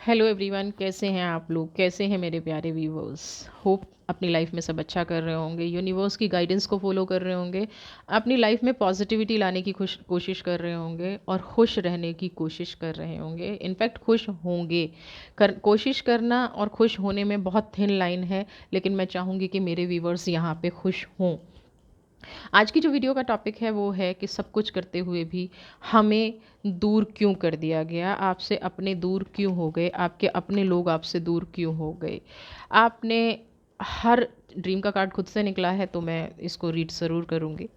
Hello everyone, कैसे हैं आप लोग? कैसे हैं मेरे प्यारे व्यूवर्स? होप अपनी लाइफ में सब अच्छा कर रहे होंगे, यूनिवर्स की गाइडेंस को फॉलो कर रहे होंगे, अपनी लाइफ में पॉजिटिविटी लाने की कोशिश कर रहे होंगे और खुश रहने की कोशिश कर रहे होंगे। इनफैक्ट खुश होंगे। कोशिश करना और खुश होने में बहुत थिन लाइन है, लेकिन मैं चाहूँगी कि मेरे व्यूवर्स यहाँ पे खुश हों। आज की जो वीडियो का टॉपिक है वो है कि सब कुछ करते हुए भी हमें दूर क्यों कर दिया गया, आपसे अपने दूर क्यों हो गए, आपके अपने लोग आपसे दूर क्यों हो गए। आपने हर ड्रीम का कार्ड खुद से निकला है तो मैं इसको रीड ज़रूर करूँगी।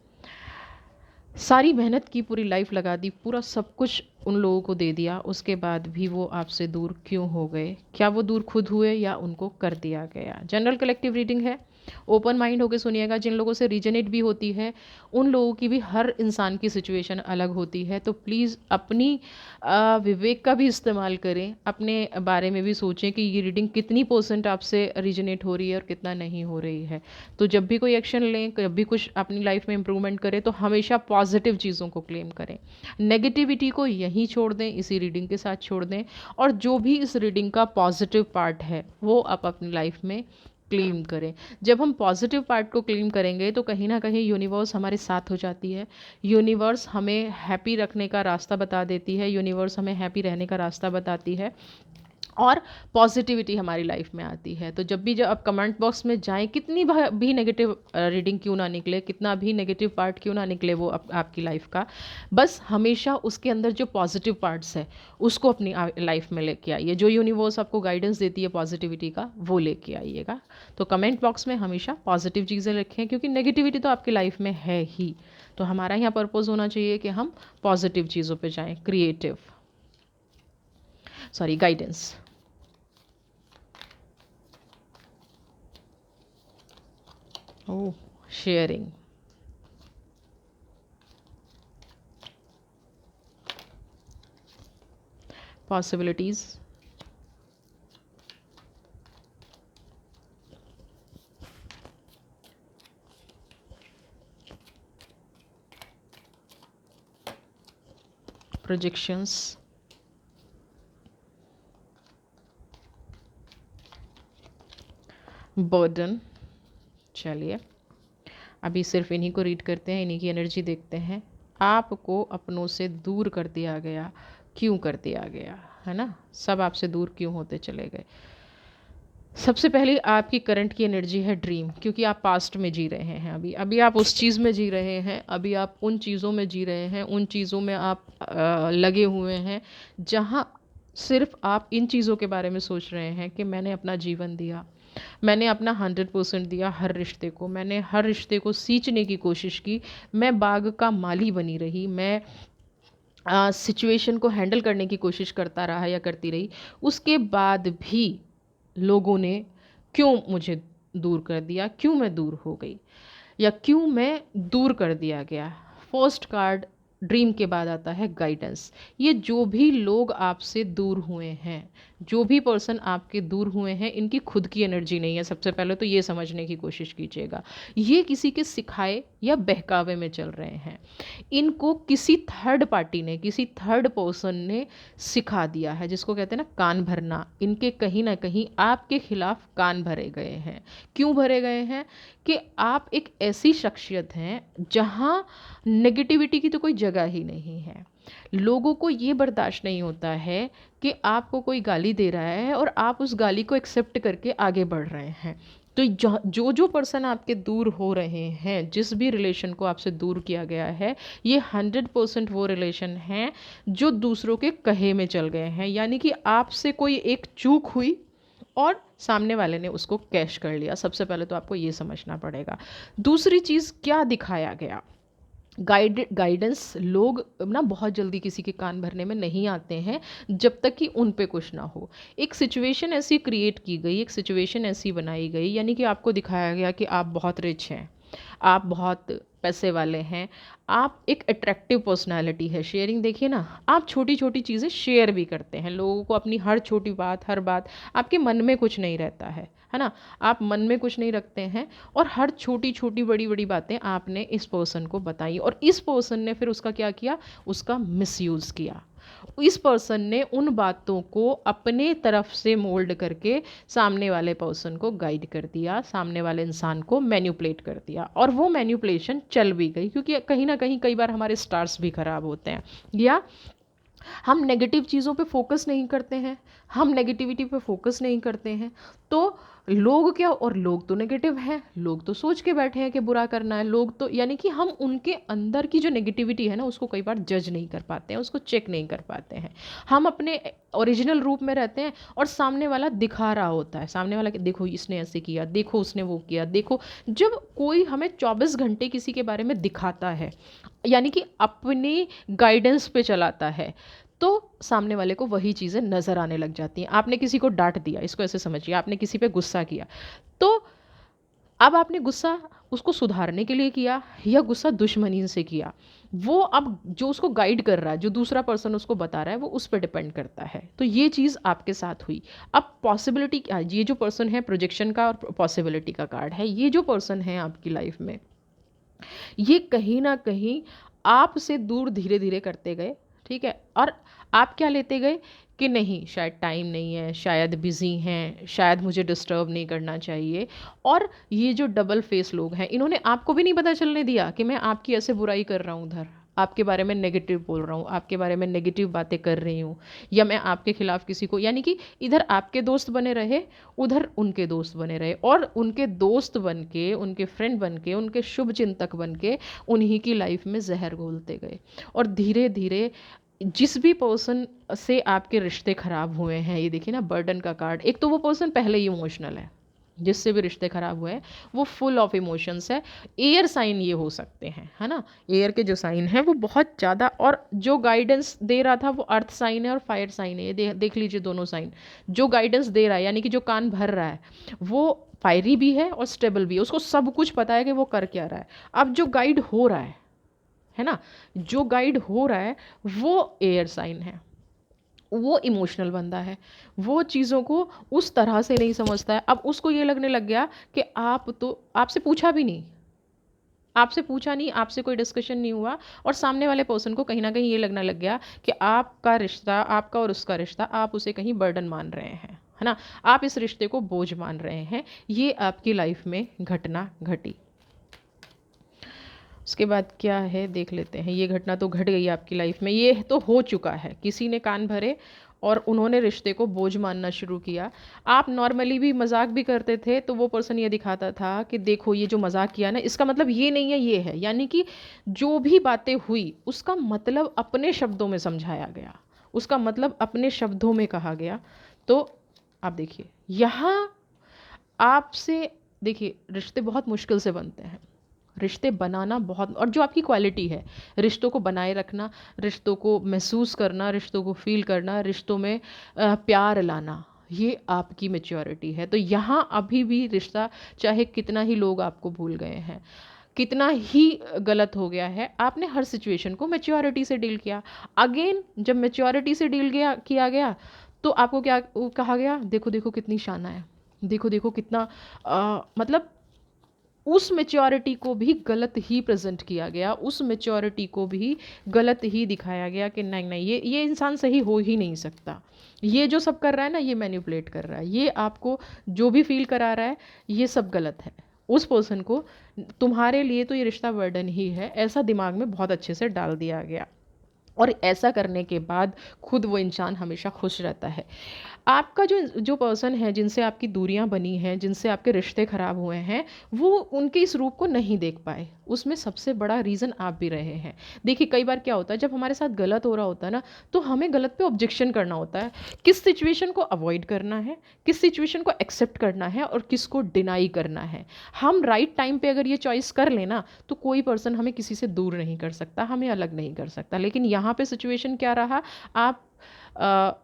सारी मेहनत की, पूरी लाइफ लगा दी, पूरा सब कुछ उन लोगों को दे दिया, उसके बाद भी वो आपसे दूर क्यों हो गए? क्या वो दूर खुद हुए या उनको कर दिया गया? जनरल कलेक्टिव रीडिंग है, ओपन माइंड होकर सुनिएगा। जिन लोगों से रीजनेट भी होती है, उन लोगों की भी हर इंसान की सिचुएशन अलग होती है, तो प्लीज़ अपनी विवेक का भी इस्तेमाल करें। अपने बारे में भी सोचें कि ये रीडिंग कितनी % आपसे रीजनेट हो रही है और कितना नहीं हो रही है। तो जब भी कोई एक्शन लें, जब भी कुछ अपनी लाइफ में इम्प्रूवमेंट करें, तो हमेशा पॉजिटिव चीज़ों को क्लेम करें। नेगेटिविटी को यहीं छोड़ दें, इसी रीडिंग के साथ छोड़ दें, और जो भी इस रीडिंग का पॉजिटिव पार्ट है वो आप अपनी लाइफ में क्लेम करें। जब हम पॉजिटिव पार्ट को क्लेम करेंगे तो कहीं ना कहीं यूनिवर्स हमारे साथ हो जाती है। यूनिवर्स हमें हैप्पी रखने का रास्ता बता देती है, यूनिवर्स हमें हैप्पी रहने का रास्ता बताती है और पॉजिटिविटी हमारी लाइफ में आती है। तो जब आप कमेंट बॉक्स में जाएं, कितनी भी नेगेटिव रीडिंग क्यों ना निकले, कितना भी नेगेटिव पार्ट क्यों ना निकले वो आपकी लाइफ का, बस हमेशा उसके अंदर जो पॉजिटिव पार्ट्स है उसको अपनी लाइफ में लेके आइए। जो यूनिवर्स आपको गाइडेंस देती है पॉजिटिविटी का, वो लेके आइएगा। तो कमेंट बॉक्स में हमेशा पॉजिटिव चीज़ें रखें, क्योंकि नेगेटिविटी तो आपकी लाइफ में है ही। तो हमारा यहाँ पर्पज़ होना चाहिए कि हम पॉजिटिव चीज़ों पे जाएं, creative, sorry, guidance. Oh, sharing. Possibilities. Projections. Burden. चलिए, अभी सिर्फ इन्हीं को रीड करते हैं, इन्हीं की एनर्जी देखते हैं। आपको अपनों से दूर कर दिया गया, क्यों कर दिया गया, है ना? सब आपसे दूर क्यों होते चले गए? सबसे पहले आपकी करंट की एनर्जी है ड्रीम, क्योंकि आप पास्ट में जी रहे हैं। अभी अभी आप उस चीज़ में जी रहे हैं, अभी आप उन चीज़ों में जी रहे हैं, उन चीज़ों में आप लगे हुए हैं जहाँ सिर्फ आप इन चीज़ों के बारे में सोच रहे हैं कि मैंने अपना जीवन दिया, मैंने अपना 100% दिया हर रिश्ते को, मैंने हर रिश्ते को सींचने की कोशिश की, मैं बाग का माली बनी रही, मैं सिचुएशन को हैंडल करने की कोशिश करता रहा या करती रही। उसके बाद भी लोगों ने क्यों मुझे दूर कर दिया, क्यों मैं दूर हो गई या क्यों मैं दूर कर दिया गया? फर्स्ट कार्ड ड्रीम के बाद आता है गाइडेंस। ये जो भी लोग आपसे दूर हुए हैं, जो भी पर्सन आपके दूर हुए हैं, इनकी खुद की एनर्जी नहीं है। सबसे पहले तो ये समझने की कोशिश कीजिएगा, ये किसी के सिखाए या बहकावे में चल रहे हैं। इनको किसी थर्ड पार्टी ने, किसी थर्ड पर्सन ने सिखा दिया है, जिसको कहते हैं ना कान भरना। इनके कहीं ना कहीं आपके खिलाफ कान भरे गए हैं। क्यों भरे गए हैं? कि आप एक ऐसी शख्सियत हैं जहाँ नेगेटिविटी की तो कोई जगह ही नहीं है। लोगों को ये बर्दाश्त नहीं होता है कि आपको कोई गाली दे रहा है और आप उस गाली को एक्सेप्ट करके आगे बढ़ रहे हैं। तो जो जो पर्सन आपके दूर हो रहे हैं, जिस भी रिलेशन को आपसे दूर किया गया है, ये 100% वो रिलेशन हैं जो दूसरों के कहे में चल गए हैं। यानी कि आपसे कोई एक चूक हुई और सामने वाले ने उसको कैश कर लिया। सबसे पहले तो आपको ये समझना पड़ेगा। दूसरी चीज़, क्या दिखाया गया? गाइडेंस लोग ना बहुत जल्दी किसी के कान भरने में नहीं आते हैं जब तक कि उन पे कुछ ना हो। एक सिचुएशन ऐसी क्रिएट की गई, एक सिचुएशन ऐसी बनाई गई, यानी कि आपको दिखाया गया कि आप बहुत रिच हैं, आप बहुत पैसे वाले हैं, आप एक अट्रैक्टिव पर्सनालिटी है। शेयरिंग देखिए ना, आप छोटी छोटी चीज़ें शेयर भी करते हैं लोगों को, अपनी हर छोटी बात, हर बात, आपके मन में कुछ नहीं रहता है ना? आप मन में कुछ नहीं रखते हैं और हर छोटी छोटी बड़ी बड़ी बातें आपने इस पर्सन को बताई और इस पर्सन ने फिर उसका क्या किया? उसका मिसयूज़ किया। इस पर्सन ने उन बातों को अपने तरफ से मोल्ड करके सामने वाले पर्सन को गाइड कर दिया, सामने वाले इंसान को मैन्युपुलेट कर दिया, और वो मैन्युपुलेशन चल भी गई, क्योंकि कहीं ना कहीं कई बार हमारे स्टार्स भी खराब होते हैं, या हम नेगेटिव चीज़ों पे फोकस नहीं करते हैं, हम नेगेटिविटी पे फोकस नहीं करते हैं, तो लोग क्या, और लोग तो नेगेटिव हैं, लोग तो सोच के बैठे हैं कि बुरा करना है, लोग तो यानी कि हम उनके अंदर की जो नेगेटिविटी है ना उसको कई बार जज नहीं कर पाते हैं, उसको चेक नहीं कर पाते हैं। हम अपने ओरिजिनल रूप में रहते हैं और सामने वाला दिखा रहा होता है, सामने वाला कि देखो इसने ऐसे किया, देखो उसने वो किया, देखो। जब कोई हमें 24 घंटे किसी के बारे में दिखाता है, यानी कि अपनी गाइडेंस पे चलाता है, तो सामने वाले को वही चीज़ें नज़र आने लग जाती हैं। आपने किसी को डांट दिया, इसको ऐसे समझिए, आपने किसी पे गुस्सा किया, तो अब आपने गुस्सा उसको सुधारने के लिए किया या गुस्सा दुश्मनी से किया, वो अब जो उसको गाइड कर रहा है, जो दूसरा पर्सन उसको बता रहा है, वो उस पर डिपेंड करता है। तो ये चीज़ आपके साथ हुई। अब पॉसिबिलिटी क्या, ये जो पर्सन है प्रोजेक्शन का और पॉसिबिलिटी का कार्ड है, ये जो पर्सन है आपकी लाइफ में, ये कहीं ना कहीं आपसे दूर धीरे धीरे करते गए, ठीक है। और आप क्या लेते गए कि नहीं, शायद टाइम नहीं है, शायद बिज़ी हैं, शायद मुझे डिस्टर्ब नहीं करना चाहिए। और ये जो डबल फेस लोग हैं, इन्होंने आपको भी नहीं पता चलने दिया कि मैं आपकी ऐसे बुराई कर रहा हूँ, उधर आपके बारे में नेगेटिव बोल रहा हूँ, आपके बारे में नेगेटिव बातें कर रही हूँ, या मैं आपके खिलाफ किसी को, यानी कि इधर आपके दोस्त बने रहे, उधर उनके दोस्त बने रहे, और उनके दोस्त बन के, उनके फ्रेंड बन के, उनके शुभ चिंतक बन के उन्हीं की लाइफ में जहर घोलते गए। और धीरे धीरे जिस भी पर्सन से आपके रिश्ते खराब हुए हैं, ये देखिए ना बर्डन का कार्ड, एक तो वो पर्सन पहले ही इमोशनल है, जिससे भी रिश्ते खराब हुए हैं वो फुल ऑफ इमोशंस है। एयर साइन ये हो सकते हैं, है ना, एयर के जो साइन हैं वो बहुत ज़्यादा, और जो गाइडेंस दे रहा था वो अर्थ साइन है और फायर साइन है, ये देख लीजिए दोनों साइन। जो गाइडेंस दे रहा है, यानी कि जो कान भर रहा है, वो फायरी भी है और स्टेबल भी है, उसको सब कुछ पता है कि वो कर क्या रहा है। अब जो गाइड हो रहा है ना, जो गाइड हो रहा है वो एयर साइन है, वो इमोशनल बंदा है, वो चीज़ों को उस तरह से नहीं समझता है। अब उसको ये लगने लग गया कि आप तो, आपसे पूछा भी नहीं, आपसे पूछा नहीं, आपसे कोई डिस्कशन नहीं हुआ, और सामने वाले पर्सन को कहीं ना कहीं ये लगने लग गया कि आपका रिश्ता, आपका और उसका रिश्ता, आप उसे कहीं बर्डन मान रहे हैं, है ना, आप इस रिश्ते को बोझ मान रहे हैं। ये आपकी लाइफ में घटना घटी। उसके बाद क्या है देख लेते हैं। ये घटना तो घट गई आपकी लाइफ में, ये तो हो चुका है, किसी ने कान भरे और उन्होंने रिश्ते को बोझ मानना शुरू किया। आप नॉर्मली भी मजाक भी करते थे, तो वो पर्सन ये दिखाता था कि देखो ये जो मजाक किया ना, इसका मतलब ये नहीं है, ये है, यानी कि जो भी बातें हुई उसका मतलब अपने शब्दों में समझाया गया, उसका मतलब अपने शब्दों में कहा गया। तो आप देखिए यहाँ आपसे, देखिए रिश्ते बहुत मुश्किल से बनते हैं, रिश्ते बनाना बहुत, और जो आपकी क्वालिटी है, रिश्तों को बनाए रखना, रिश्तों को महसूस करना, रिश्तों को फील करना, रिश्तों में प्यार लाना, ये आपकी मैच्योरिटी है। तो यहाँ अभी भी रिश्ता, चाहे कितना ही लोग आपको भूल गए हैं, कितना ही गलत हो गया है, आपने हर सिचुएशन को मैच्योरिटी से डील किया। अगेन जब मैच्योरिटी से डील किया गया, तो आपको क्या कहा गया, देखो देखो कितनी शाना है, देखो देखो कितना मतलब उस मैच्योरिटी को भी गलत ही प्रेजेंट किया गया, उस मैच्योरिटी को भी गलत ही दिखाया गया कि नहीं नहीं, ये इंसान सही हो ही नहीं सकता, ये जो सब कर रहा है ना, ये मैनिपुलेट कर रहा है, ये आपको जो भी फील करा रहा है ये सब गलत है। उस पर्सन को, तुम्हारे लिए तो ये रिश्ता बर्डन ही है, ऐसा दिमाग में बहुत अच्छे से डाल दिया गया, और ऐसा करने के बाद खुद वो इंसान हमेशा खुश रहता है। आपका जो जो पर्सन है, जिनसे आपकी दूरियां बनी हैं, जिनसे आपके रिश्ते ख़राब हुए हैं, वो उनके इस रूप को नहीं देख पाए, उसमें सबसे बड़ा रीज़न आप भी रहे हैं। देखिए कई बार क्या होता है, जब हमारे साथ गलत हो रहा होता है ना, तो हमें गलत पे ऑब्जेक्शन करना होता है, किस सिचुएशन को अवॉइड करना है, किस सिचुएशन को एक्सेप्ट करना है, और किसको डिनाई करना है। हम राइट टाइम पे अगर ये चॉइस कर लेना, तो कोई पर्सन हमें किसी से दूर नहीं कर सकता, हमें अलग नहीं कर सकता। लेकिन यहाँ पे सिचुएशन क्या रहा, आप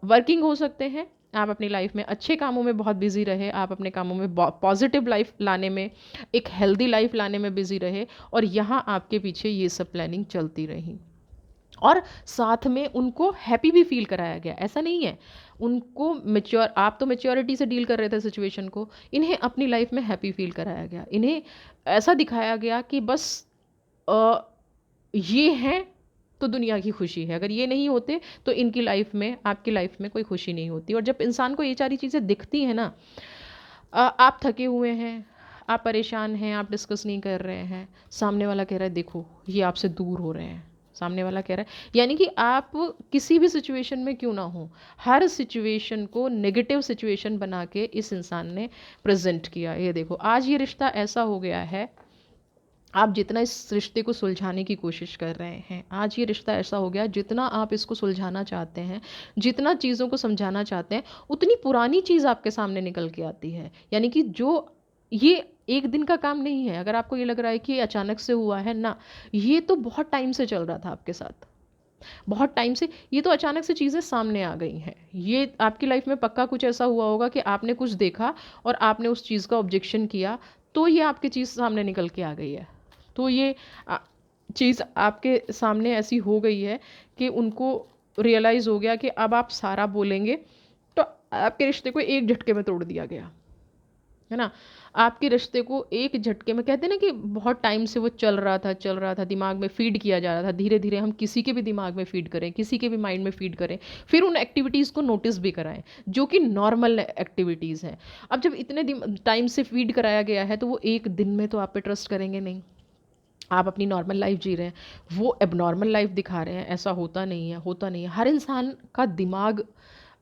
वर्किंग हो सकते हैं, आप अपनी लाइफ में अच्छे कामों में बहुत बिजी रहे, आप अपने कामों में पॉजिटिव लाइफ लाने में, एक हेल्दी लाइफ लाने में बिजी रहे, और यहाँ आपके पीछे ये सब प्लानिंग चलती रही, और साथ में उनको हैप्पी भी फील कराया गया। ऐसा नहीं है उनको मैच्योर, आप तो मैच्योरिटी से डील कर रहे थे सिचुएशन को, इन्हें अपनी लाइफ में हैप्पी फील कराया गया, इन्हें ऐसा दिखाया गया कि बस ये हैं तो दुनिया की खुशी है। अगर ये नहीं होते तो इनकी लाइफ में, आपकी लाइफ में कोई खुशी नहीं होती। और जब इंसान को ये सारी चीज़ें दिखती हैं ना, आप थके हुए हैं, आप परेशान हैं, आप डिस्कस नहीं कर रहे हैं, सामने वाला कह रहा है देखो ये आपसे दूर हो रहे हैं, सामने वाला कह रहा है, यानी कि आप किसी भी सिचुएशन में क्यों ना हो, हर सिचुएशन को नेगेटिव सिचुएशन बना के इस इंसान ने प्रेजेंट किया। ये देखो आज ये रिश्ता ऐसा हो गया है, आप जितना इस रिश्ते को सुलझाने की कोशिश कर रहे हैं, आज ये रिश्ता ऐसा हो गया, जितना आप इसको सुलझाना चाहते हैं, जितना चीज़ों को समझाना चाहते हैं, उतनी पुरानी चीज़ आपके सामने निकल के आती है। यानी कि जो ये एक दिन का काम नहीं है। अगर आपको ये लग रहा है कि ये अचानक से हुआ है ना, ये तो बहुत टाइम से चल रहा था आपके साथ, बहुत टाइम से। ये तो अचानक से चीज़ें सामने आ गई हैं। ये आपकी लाइफ में पक्का कुछ ऐसा हुआ होगा कि आपने कुछ देखा और आपने उस चीज़ का ऑब्जेक्शन किया, तो ये आपकी चीज़ सामने निकल के आ गई है। तो ये चीज़ आपके सामने ऐसी हो गई है कि उनको रियलाइज़ हो गया कि अब आप सारा बोलेंगे तो आपके रिश्ते को एक झटके में तोड़ दिया गया, है ना। आपके रिश्ते को एक झटके में, कहते हैं ना कि बहुत टाइम से वो चल रहा था, दिमाग में फीड किया जा रहा था। धीरे धीरे हम किसी के भी दिमाग में फीड करें, किसी के भी माइंड में फीड करें, फिर उन एक्टिविटीज़ को नोटिस भी कराएं जो कि नॉर्मल एक्टिविटीज़ हैं। अब जब इतने टाइम से फीड कराया गया है तो वो एक दिन में तो आप पे ट्रस्ट करेंगे नहीं। आप अपनी नॉर्मल लाइफ जी रहे हैं, वो एबनॉर्मल लाइफ दिखा रहे हैं। ऐसा होता नहीं है, होता नहीं है। हर इंसान का दिमाग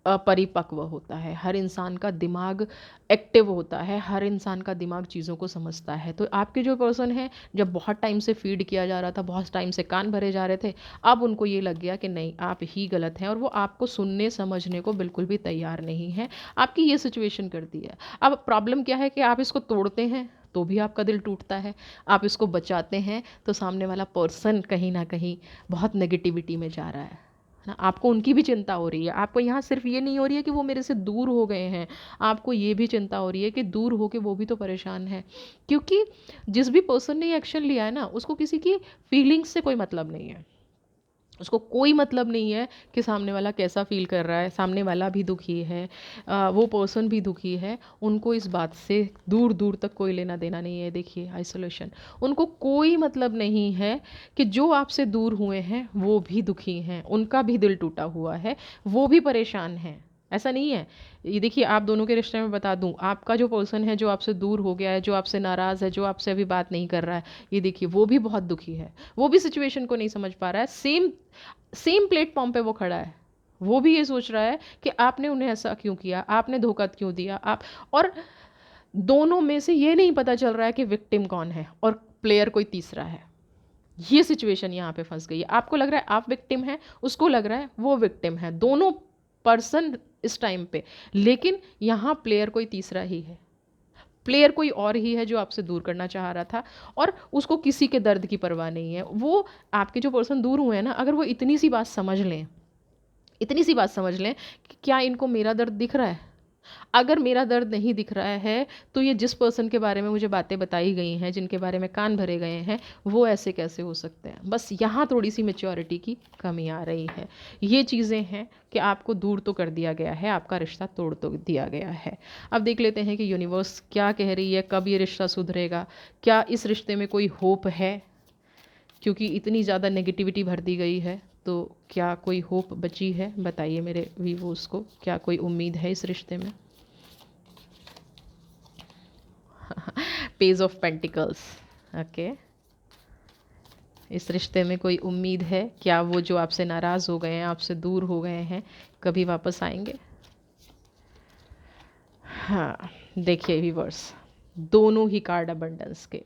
परिपक्व होता है, हर इंसान का दिमाग एक्टिव होता है, हर इंसान का दिमाग चीज़ों को समझता है। तो आपके जो पर्सन है, जब बहुत टाइम से फीड किया जा रहा था, बहुत टाइम से कान भरे जा रहे थे, अब उनको ये लग गया कि नहीं आप ही गलत हैं, और वो आपको सुनने समझने को बिल्कुल भी तैयार नहीं है। आपकी ये सिचुएशन करती है। अब प्रॉब्लम क्या है कि आप इसको तोड़ते हैं तो भी आपका दिल टूटता है, आप इसको बचाते हैं तो सामने वाला पर्सन कहीं ना कहीं बहुत नेगेटिविटी में जा रहा है ना। आपको उनकी भी चिंता हो रही है। आपको यहाँ सिर्फ ये नहीं हो रही है कि वो मेरे से दूर हो गए हैं, आपको ये भी चिंता हो रही है कि दूर हो के वो भी तो परेशान है। क्योंकि जिस भी पर्सन ने एक्शन लिया है ना, उसको किसी की फीलिंग्स से कोई मतलब नहीं है। उसको कोई मतलब नहीं है कि सामने वाला कैसा फील कर रहा है। सामने वाला भी दुखी है, वो पर्सन भी दुखी है। उनको इस बात से दूर दूर तक कोई लेना देना नहीं है। देखिए आइसोलेशन, उनको कोई मतलब नहीं है कि जो आपसे दूर हुए हैं वो भी दुखी हैं, उनका भी दिल टूटा हुआ है, वो भी परेशान हैं। ऐसा नहीं है। ये देखिए आप दोनों के रिश्ते में बता दूं, आपका जो पर्सन है, जो आपसे दूर हो गया है, जो आपसे नाराज़ है, जो आपसे अभी बात नहीं कर रहा है, ये देखिए वो भी बहुत दुखी है। वो भी सिचुएशन को नहीं समझ पा रहा है। सेम सेम प्लेटफॉर्म पे वो खड़ा है। वो भी ये सोच रहा है कि आपने उन्हें ऐसा क्यों किया, आपने धोखा क्यों दिया। आप और दोनों में से ये नहीं पता चल रहा है कि विक्टिम कौन है और प्लेयर कोई तीसरा है। ये सिचुएशन यहाँ पे फंस गई है। आपको लग रहा है आप विक्टिम हैं, उसको लग रहा है वो विक्टिम है, दोनों पर्सन इस टाइम पे। लेकिन यहाँ प्लेयर कोई तीसरा ही है, प्लेयर कोई और ही है जो आपसे दूर करना चाह रहा था, और उसको किसी के दर्द की परवाह नहीं है। वो आपके जो पर्सन दूर हुए हैं ना, अगर वो इतनी सी बात समझ लें, इतनी सी बात समझ लें कि क्या इनको मेरा दर्द दिख रहा है। अगर मेरा दर्द नहीं दिख रहा है तो ये जिस पर्सन के बारे में मुझे बातें बताई गई हैं, जिनके बारे में कान भरे गए हैं, वो ऐसे कैसे हो सकते हैं। बस यहाँ थोड़ी सी मैच्योरिटी की कमी आ रही है। ये चीज़ें हैं कि आपको दूर तो कर दिया गया है, आपका रिश्ता तोड़ तो दिया गया है। अब देख लेते हैं कि यूनिवर्स क्या कह रही है, कब ये रिश्ता सुधरेगा, क्या इस रिश्ते में कोई होप है। क्योंकि इतनी ज़्यादा नेगेटिविटी भर दी गई है, तो क्या कोई होप बची है। बताइए मेरे व्यूअर्स को, क्या कोई उम्मीद है इस रिश्ते में। Page of pentacles, okay. इस रिश्ते में कोई उम्मीद है क्या? वो जो आपसे नाराज़ हो गए हैं, आपसे दूर हो गए हैं, कभी वापस आएंगे? हाँ देखिए व्यूअर्स, दोनों ही कार्ड अबंडेंस के।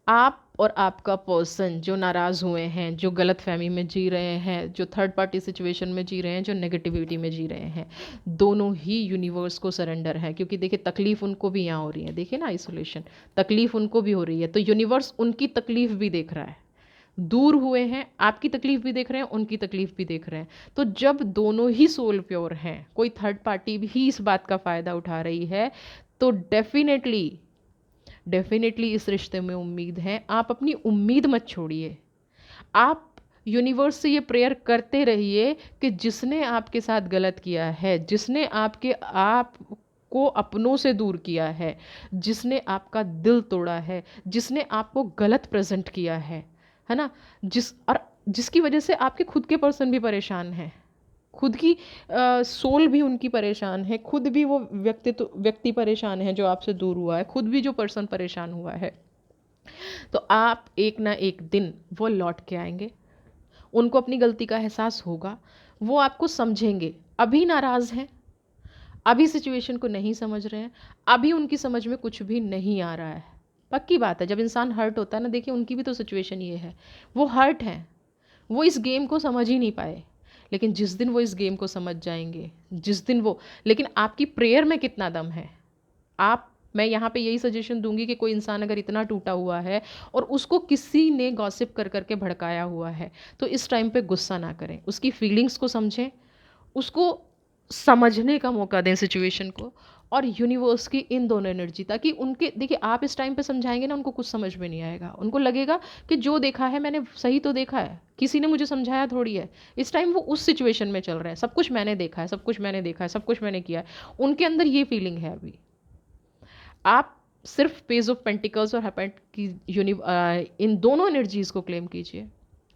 आप और आपका पर्सन जो नाराज़ हुए हैं, जो गलत फहमी में जी रहे हैं, जो थर्ड पार्टी सिचुएशन में जी रहे हैं, जो नेगेटिविटी में जी रहे हैं, दोनों ही यूनिवर्स को सरेंडर है। क्योंकि देखिए तकलीफ़ उनको भी यहाँ हो रही है, देखिए ना आइसोलेशन, तकलीफ़ उनको भी हो रही है, तो यूनिवर्स उनकी तकलीफ़ भी देख रहा है। दूर हुए हैं, आपकी तकलीफ़ भी देख रहे हैं, उनकी तकलीफ़ भी देख रहे हैं। तो जब दोनों ही सोल प्योर हैं, कोई थर्ड पार्टी भी इस बात का फ़ायदा उठा रही है, तो डेफिनेटली इस रिश्ते में उम्मीद है। आप अपनी उम्मीद मत छोड़िए। आप यूनिवर्स से ये प्रेयर करते रहिए कि जिसने आपके साथ गलत किया है, जिसने आप को अपनों से दूर किया है, जिसने आपका दिल तोड़ा है, जिसने आपको गलत प्रेजेंट किया है ना, और जिसकी वजह से आपके खुद के पर्सन भी परेशान हैं, खुद की सोल भी उनकी परेशान है, खुद भी वो व्यक्ति परेशान है जो आपसे दूर हुआ है, खुद भी जो पर्सन परेशान हुआ है। तो आप एक ना एक दिन वो लौट के आएंगे, उनको अपनी गलती का एहसास होगा, वो आपको समझेंगे। अभी नाराज़ हैं, अभी सिचुएशन को नहीं समझ रहे हैं, अभी उनकी समझ में कुछ भी नहीं आ रहा है। पक्की बात है, जब इंसान हर्ट होता है ना, देखिए उनकी भी तो सिचुएशन ये है, वो हर्ट हैं, वो इस गेम को समझ ही नहीं पाए। लेकिन जिस दिन वो इस गेम को समझ जाएंगे, जिस दिन वो, लेकिन आपकी प्रेयर में कितना दम है। आप, मैं यहाँ पे यही सजेशन दूंगी कि कोई इंसान अगर इतना टूटा हुआ है और उसको किसी ने गॉसिप कर करके भड़काया हुआ है, तो इस टाइम पे गुस्सा ना करें, उसकी फीलिंग्स को समझें, उसको समझने का मौका दें सिचुएशन को, और यूनिवर्स की इन दोनों एनर्जी, ताकि उनके, देखिए आप इस टाइम पे समझाएंगे ना, उनको कुछ समझ में नहीं आएगा, उनको लगेगा कि जो देखा है मैंने सही तो देखा है, किसी ने मुझे समझाया थोड़ी है। इस टाइम वो उस सिचुएशन में चल रहे हैं, सब कुछ मैंने देखा है, सब कुछ मैंने देखा है, सब कुछ मैंने किया है, उनके अंदर ये फीलिंग है अभी। आप सिर्फ पेज ऑफ पेंटिकल्स और हैपेंट की इन दोनों एनर्जीज़ को क्लेम कीजिए,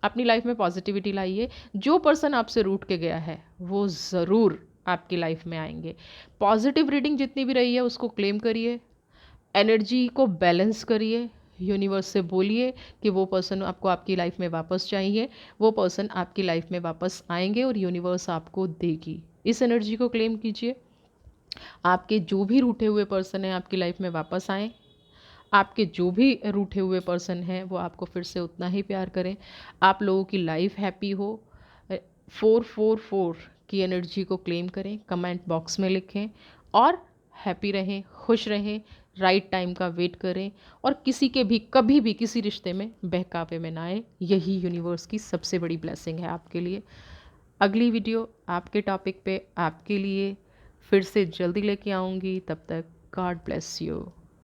अपनी लाइफ में पॉजिटिविटी लाइए। जो पर्सन आपसे रूठ के गया है वो ज़रूर आपकी लाइफ में आएंगे। पॉजिटिव रीडिंग जितनी भी रही है उसको क्लेम करिए, एनर्जी को बैलेंस करिए, यूनिवर्स से बोलिए कि वो पर्सन आपको आपकी लाइफ में वापस चाहिए, वो पर्सन आपकी लाइफ में वापस आएंगे और यूनिवर्स आपको देगी। इस एनर्जी को क्लेम कीजिए, आपके जो भी रूठे हुए पर्सन हैं आपकी लाइफ में वापस आएँ, आपके जो भी रूठे हुए पर्सन हैं वो आपको फिर से उतना ही प्यार करें, आप लोगों की लाइफ हैप्पी हो। 444 की एनर्जी को क्लेम करें, कमेंट बॉक्स में लिखें, और हैप्पी रहें, खुश रहें, राइट टाइम का वेट करें, और किसी के भी कभी भी किसी रिश्ते में बहकावे में ना आए। यही यूनिवर्स की सबसे बड़ी ब्लेसिंग है आपके लिए। अगली वीडियो आपके टॉपिक पे आपके लिए फिर से जल्दी लेके आऊँगी, तब तक गॉड ब्लेस यू।